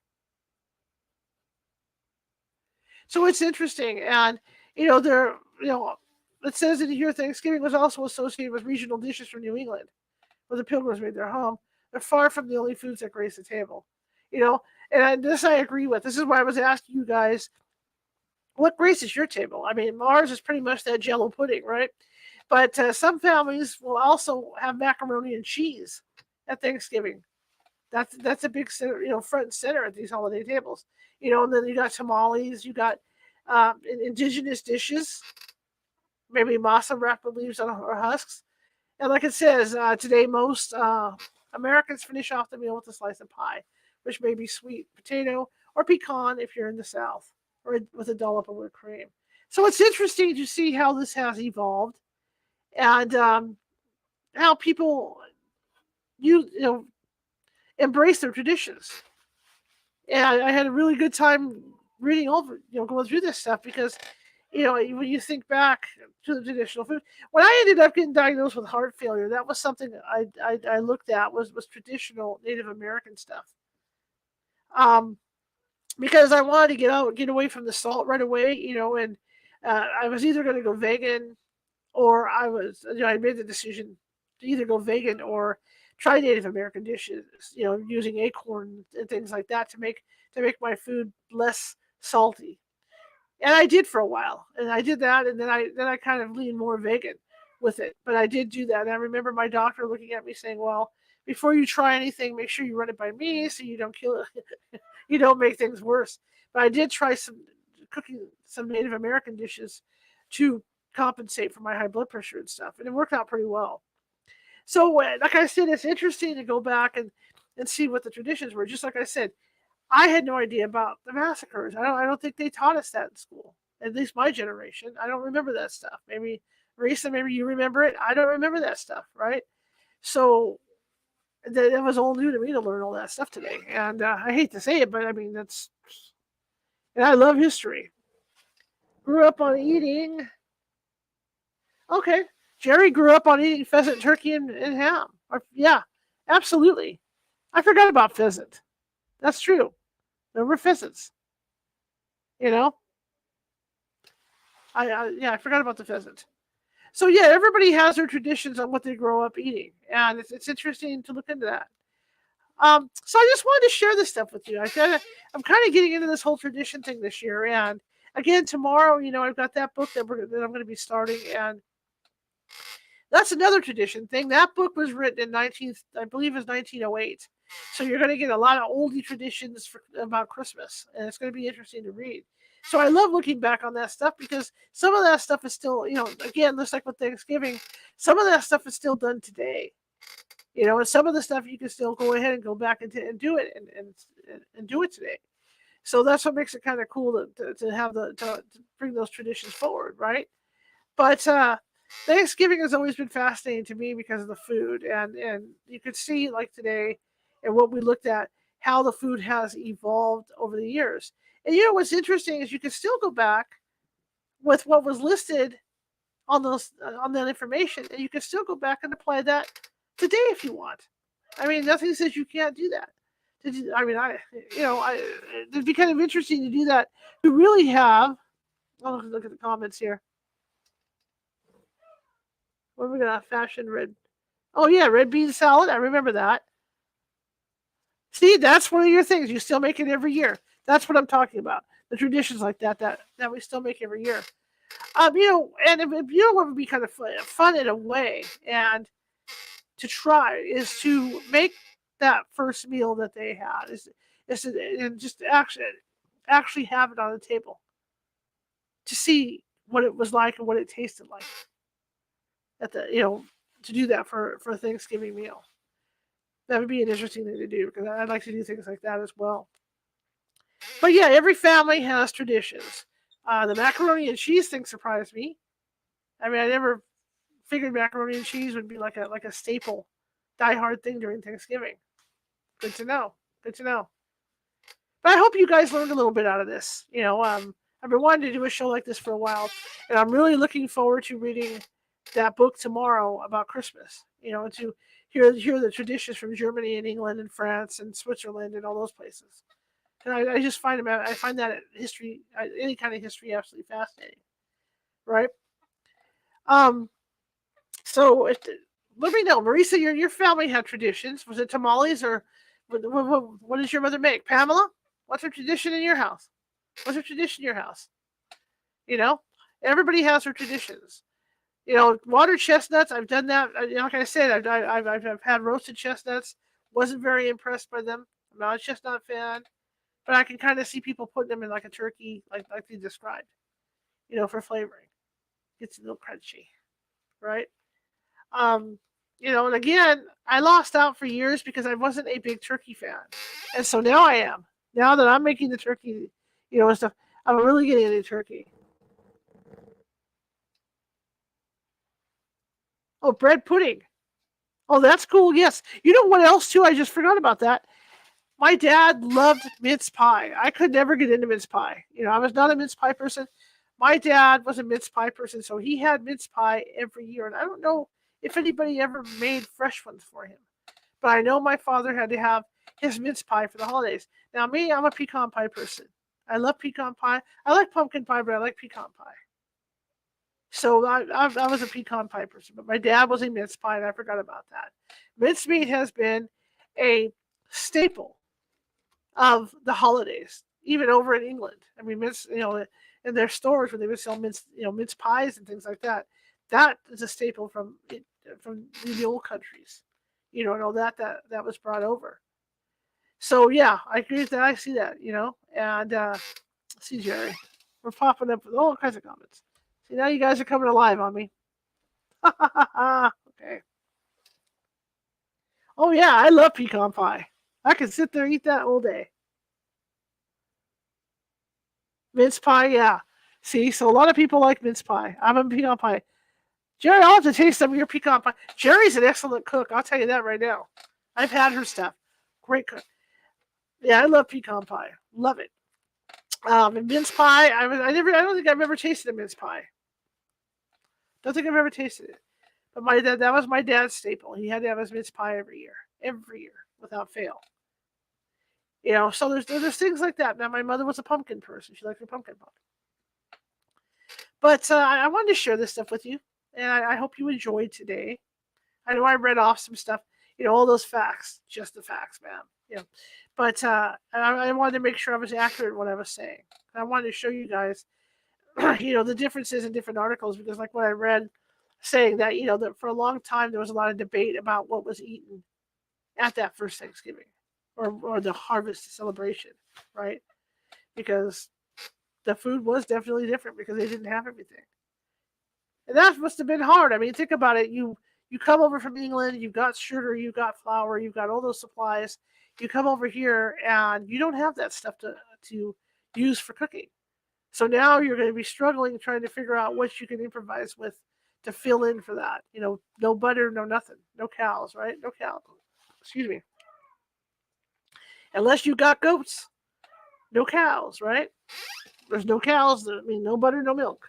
So it's interesting. And, there, it says in here Thanksgiving was also associated with regional dishes from New England, where the pilgrims made their home. They're far from the only foods that grace the table. You know, this I agree with. This is why I was asking you guys, what graces your table? I mean, ours is pretty much that Jello pudding, right? But some families will also have macaroni and cheese at Thanksgiving. That's a big center, front and center at these holiday tables. And then you got tamales, you got indigenous dishes, maybe masa wrapped with leaves or husks. And like it says, today most Americans finish off the meal with a slice of pie, which may be sweet potato or pecan if you're in the South, or with a dollop of whipped cream. So it's interesting to see how this has evolved, and how people embrace their traditions. And I had a really good time reading over, going through this stuff, because when you think back to the traditional food, when I ended up getting diagnosed with heart failure, that was something I looked at was traditional Native American stuff. Because I wanted to get away from the salt right away, and I was either going to go vegan, or I made the decision to either go vegan or try Native American dishes, using acorn and things like that to make my food less salty. And I did for a while, and I did that, and then I kind of leaned more vegan with it. But I did do that, and I remember my doctor looking at me saying, "Well, before you try anything, make sure you run it by me, so you don't kill it, you don't make things worse." But I did try cooking some Native American dishes to compensate for my high blood pressure and stuff, and it worked out pretty well. So, like I said, it's interesting to go back and see what the traditions were. Just like I said, I had no idea about the massacres. I don't think they taught us that in school. At least my generation. I don't remember that stuff. Maybe Risa, maybe you remember it. I don't remember that stuff, right? So that was all new to me to learn all that stuff today. And I hate to say it, but I mean and I love history. Grew up on eating. Okay, Jerry grew up on eating pheasant, turkey, and ham. Yeah, absolutely. I forgot about pheasant. That's true. There were pheasants. You know, I forgot about the pheasant. So yeah, everybody has their traditions on what they grow up eating, and it's interesting to look into that. So I just wanted to share this stuff with you. I'm kind of getting into this whole tradition thing this year, and again tomorrow, I've got that book that I'm going to be starting, and that's another tradition thing. That book was written in I believe, it was 1908. So you're going to get a lot of oldie traditions about Christmas, and it's going to be interesting to read. So I love looking back on that stuff, because some of that stuff is still, again, just like with Thanksgiving, some of that stuff is still done today. And some of the stuff you can still go ahead and go back and do it and do it today. So that's what makes it kind of cool to have to bring those traditions forward, right? But Thanksgiving has always been fascinating to me because of the food, and you could see, like today, and what we looked at, how the food has evolved over the years. And what's interesting is you can still go back with what was listed on that information, and you can still go back and apply that today if you want. I mean, nothing says you can't do that. I mean, it'd be kind of interesting to do that. To really have. Oh, look at the comments here. What are we gonna fashion red? Oh yeah, red bean salad. I remember that. See, that's one of your things. You still make it every year. That's what I'm talking about. The traditions like that we still make every year. And if you know what would be kind of fun in a way, and to try is to make that first meal that they had and just actually have it on the table to see what it was like and what it tasted like at the to do that for a Thanksgiving meal. That would be an interesting thing to do because I'd like to do things like that as well. But yeah, every family has traditions. The macaroni and cheese thing surprised me. I mean, I never figured macaroni and cheese would be like a staple, die-hard thing during Thanksgiving. Good to know. Good to know. But I hope you guys learned a little bit out of this. I've been wanting to do a show like this for a while, and I'm really looking forward to reading that book tomorrow about Christmas. And to hear the traditions from Germany and England and France and Switzerland and all those places. And I just find that history, any kind of history, absolutely fascinating, right? Um, so let me know, Marisa. Your family had traditions. Was it tamales or what does your mother make? Pamela, what's her tradition in your house? What's her tradition in your house? You know, everybody has their traditions. Water chestnuts. I've done that. Like I said, I've had roasted chestnuts. Wasn't very impressed by them. I'm not a chestnut fan, but I can kind of see people putting them in like a turkey, like they described. For flavoring, gets a little crunchy, right? Um, and again, I lost out for years because I wasn't a big turkey fan, and so now I am. Now that I'm making the turkey, and stuff, I'm really getting into turkey. Oh, bread pudding. Oh, that's cool. Yes. You know what else too? I just forgot about that. My dad loved mince pie. I could never get into mince pie. I was not a mince pie person. My dad was a mince pie person, so he had mince pie every year. And I don't know if anybody ever made fresh ones for him. But I know my father had to have his mince pie for the holidays. Now, me, I'm a pecan pie person. I love pecan pie. I like pumpkin pie, but I like pecan pie. So I was a pecan pie person, but my dad was a mince pie, and I forgot about that. Mincemeat has been a staple of the holidays, even over in England. I mean, in their stores where they would sell mince pies and things like that. That is a staple from the old countries, and all that was brought over. So yeah, I agree with that. I see that, and see Jerry, we're popping up with all kinds of comments. See, now you guys are coming alive on me. Okay. Oh yeah, I love pecan pie. I can sit there and eat that all day. Mince pie, yeah. See, so a lot of people like mince pie. I'm a pecan pie. Jerry, I'll have to taste some of your pecan pie. Jerry's an excellent cook. I'll tell you that right now. I've had her stuff. Great cook. Yeah, I love pecan pie. Love it. And mince pie, I don't think I've ever tasted a mince pie. Don't think I've ever tasted it. But that was my dad's staple. He had to have his mince pie every year, without fail. So there's things like that. Now my mother was a pumpkin person. She liked her pumpkin pie. But I wanted to share this stuff with you, and I hope you enjoyed today. I know I read off some stuff, all those facts, just the facts, man. But I wanted to make sure I was accurate in what I was saying. I wanted to show you guys, the differences in different articles because, like what I read, saying that that for a long time there was a lot of debate about what was eaten at that first Thanksgiving or the harvest celebration, right? Because the food was definitely different because they didn't have everything. And that must have been hard. I mean, think about it. You come over from England, you've got sugar, you've got flour, you've got all those supplies. You come over here and you don't have that stuff to use for cooking. So now you're going to be struggling trying to figure out what you can improvise with to fill in for that. No butter, no nothing, no cows, right? No cows. Excuse me. Unless you got goats, no cows, right? There's no cows. No butter, no milk.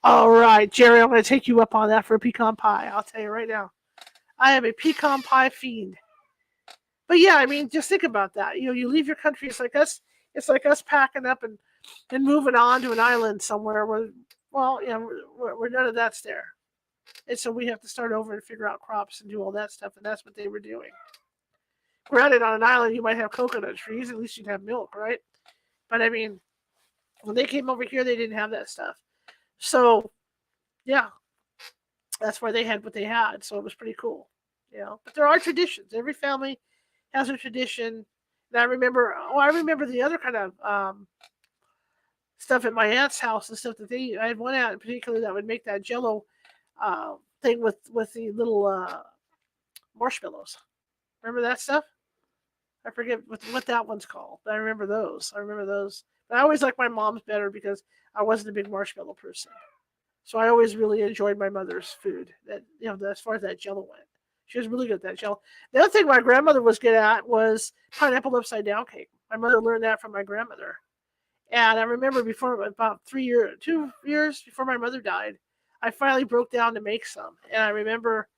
All right, Jerry, I'm going to take you up on that for a pecan pie. I'll tell you right now. I am a pecan pie fiend. But yeah, I mean, just think about that. You leave your country. It's like us. It's like us packing up and moving on to an island somewhere where, well, where none of that's there. And so we have to start over and figure out crops and do all that stuff. And that's what they were doing. Granted, on an island, you might have coconut trees. At least you'd have milk, right? But I mean, When they came over here, they didn't have that stuff. So yeah, that's why they had what they had. So it was pretty cool. But there are traditions. Every family has a tradition. And I remember, I remember the other kind of stuff at my aunt's house and stuff that I had one aunt in particular that would make that Jello thing with the little marshmallows. Remember that stuff? I forget what that one's called. I remember those. I remember those. But I always liked my mom's better because I wasn't a big marshmallow person. So I always really enjoyed my mother's food. That as far as that Jello went, she was really good at that Jello. The other thing my grandmother was good at was pineapple upside down cake. My mother learned that from my grandmother. And I remember before about 2 years before my mother died, I finally broke down to make some. And I remember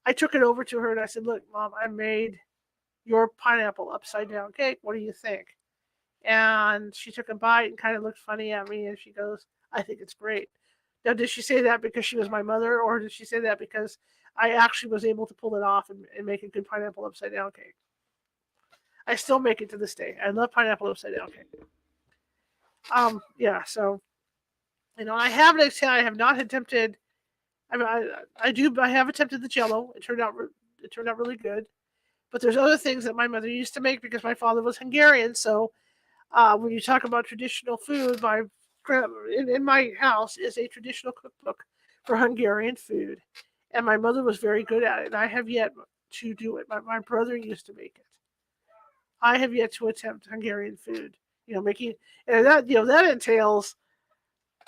I took it over to her and I said, "Look, Mom, I made your pineapple upside down cake. What do you think?" And she took a bite and kind of looked funny at me and she goes, "I think it's great." Now, did she say that because she was my mother, or did she say that because I actually was able to pull it off and make a good pineapple upside down cake? I still make it to this day. I love pineapple upside down cake. Yeah, so I have not attempted. I mean, I do. I have attempted the Jello. It turned out really good. But there's other things that my mother used to make because my father was Hungarian. So when you talk about traditional food, in my house is a traditional cookbook for Hungarian food, and my mother was very good at it. And I have yet to do it. My brother used to make it. I have yet to attempt Hungarian food. Making and that entails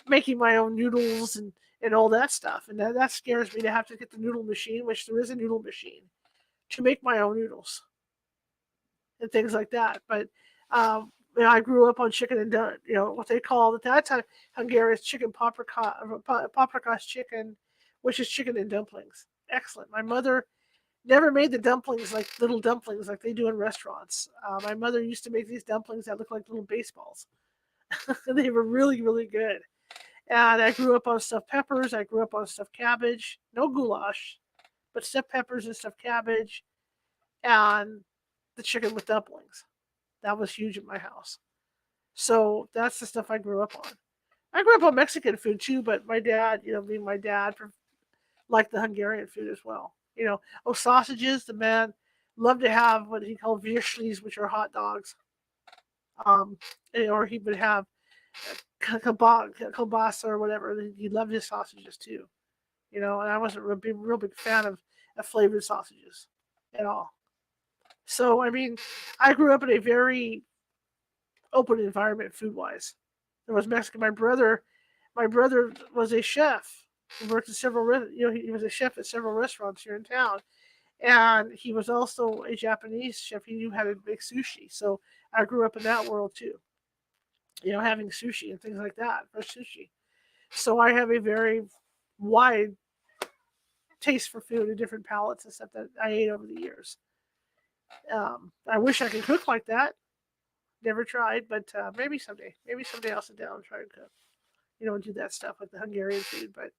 making my own noodles and all that stuff. And that scares me to have to get the noodle machine, which there is a noodle machine, to make my own noodles and things like that. But I grew up on chicken and what they called at that time Hungarian chicken paprika's chicken, which is chicken and dumplings. Excellent. My mother never made the dumplings like little dumplings like they do in restaurants. My mother used to make these dumplings that look like little baseballs. They were really, really good. And I grew up on stuffed peppers. I grew up on stuffed cabbage. No goulash, but stuffed peppers and stuffed cabbage and the chicken with dumplings. That was huge in my house. So that's the stuff I grew up on. I grew up on Mexican food too, but my dad, being my dad, liked the Hungarian food as well. Sausages. The man loved to have what he called vierschlis, which are hot dogs. Um, or he would have kielbasa or whatever. He loved his sausages too. And I wasn't a real big fan of flavored sausages at all. So I mean, I grew up in a very open environment food wise. There was Mexican. My brother was a chef. He worked at he was a chef at several restaurants here in town, and he was also a Japanese chef. He knew how to make sushi. So I grew up in that world too. Having sushi and things like that for sushi. So I have a very wide taste for food and different palates and stuff that I ate over the years. I wish I could cook like that. Never tried, but maybe someday. Maybe someday I'll sit down and try to cook. And do that stuff like the Hungarian food, but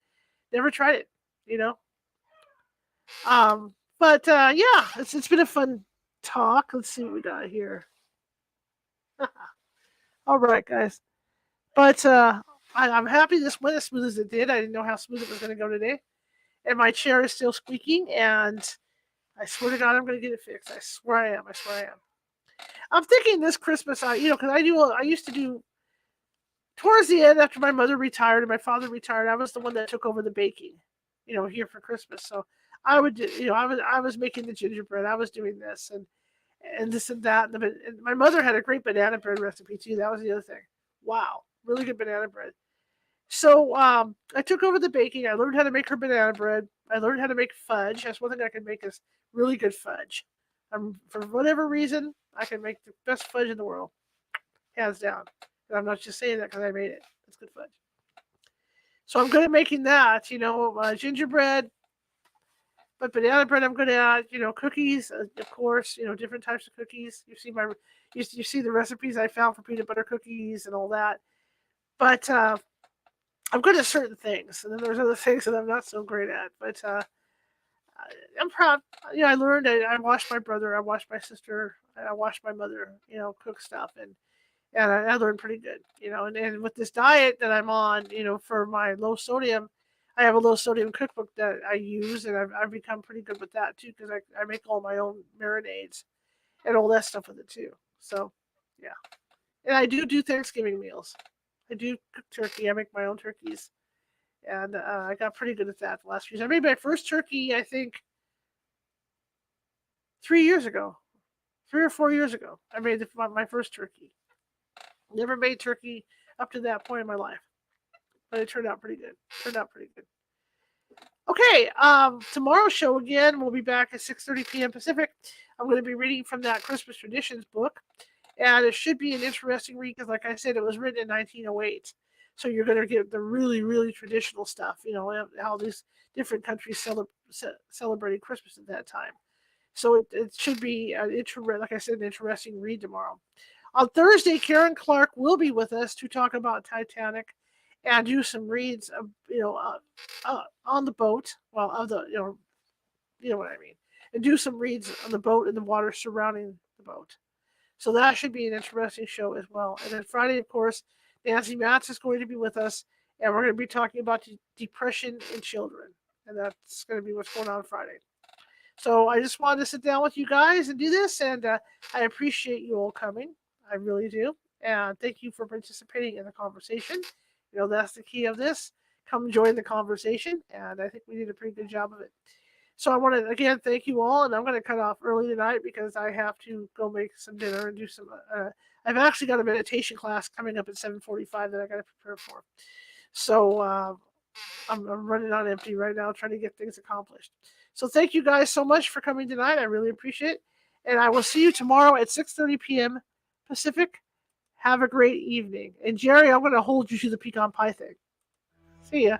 never tried it. You know. But yeah, it's been a fun talk. Let's see what we got here. All right, guys. But I'm happy this went as smooth as it did. I didn't know how smooth it was going to go today, and my chair is still squeaking. And I swear to God, I'm going to get it fixed. I swear I am. I swear I am. I'm thinking this Christmas, because I used to do towards the end after my mother retired and my father retired. I was the one that took over the baking, here for Christmas. So I would, I was making the gingerbread. I was doing this and this and that. And my mother had a great banana bread recipe too. That was the other thing. Wow, really good banana bread. So I took over the baking. I learned how to make her banana bread. I learned how to make fudge. That's one thing I can make is really good fudge. For whatever reason, I can make the best fudge in the world, hands down. And I'm not just saying that because I made it. It's good fudge. So I'm good at making that. Gingerbread, but banana bread I'm good at. Cookies, of course. Different types of cookies. You see the recipes I found for peanut butter cookies and all that. But I'm good at certain things, and then there's other things that I'm not so great at. But I'm proud. I learned. I watched my brother. I watched my sister. I watched my mother. Cook stuff, and and I learned pretty good, and with this diet that I'm on, for my low sodium, I have a low sodium cookbook that I use, and I've become pretty good with that too because I make all my own marinades and all that stuff with it too. So, yeah, and I do Thanksgiving meals. I do cook turkey. I make my own turkeys, and I got pretty good at that the last few years. I made my first turkey, I think, 3 years ago, 3 or 4 years ago. I made my first turkey. Never made turkey up to that point in my life, but it turned out pretty good. Okay, tomorrow's show again. We'll be back at 6:30 p.m. Pacific. I'm going to be reading from that Christmas Traditions book, and it should be an interesting read because, like I said, it was written in 1908. So you're going to get the really, really traditional stuff. How these different countries celebrated Christmas at that time. So it should be like I said, an interesting read tomorrow. On Thursday, Karen Clark will be with us to talk about Titanic and do some reads of, on the boat. Well, of the, you know what I mean. And do some reads on the boat and the water surrounding the boat. So that should be an interesting show as well. And then Friday, of course, Nancy Matz is going to be with us, and we're going to be talking about depression in children. And that's going to be what's going on Friday. So I just wanted to sit down with you guys and do this, and I appreciate you all coming. I really do. And thank you for participating in the conversation. That's the key of this. Come join the conversation, and I think we did a pretty good job of it. So I want to, again, thank you all, and I'm going to cut off early tonight because I have to go make some dinner and do some, I've actually got a meditation class coming up at 7:45 that I got to prepare for. So I'm running on empty right now trying to get things accomplished. So thank you guys so much for coming tonight. I really appreciate it. And I will see you tomorrow at 6:30 p.m. Pacific. Have a great evening. And Jerry, I'm going to hold you to the pecan pie thing. See ya.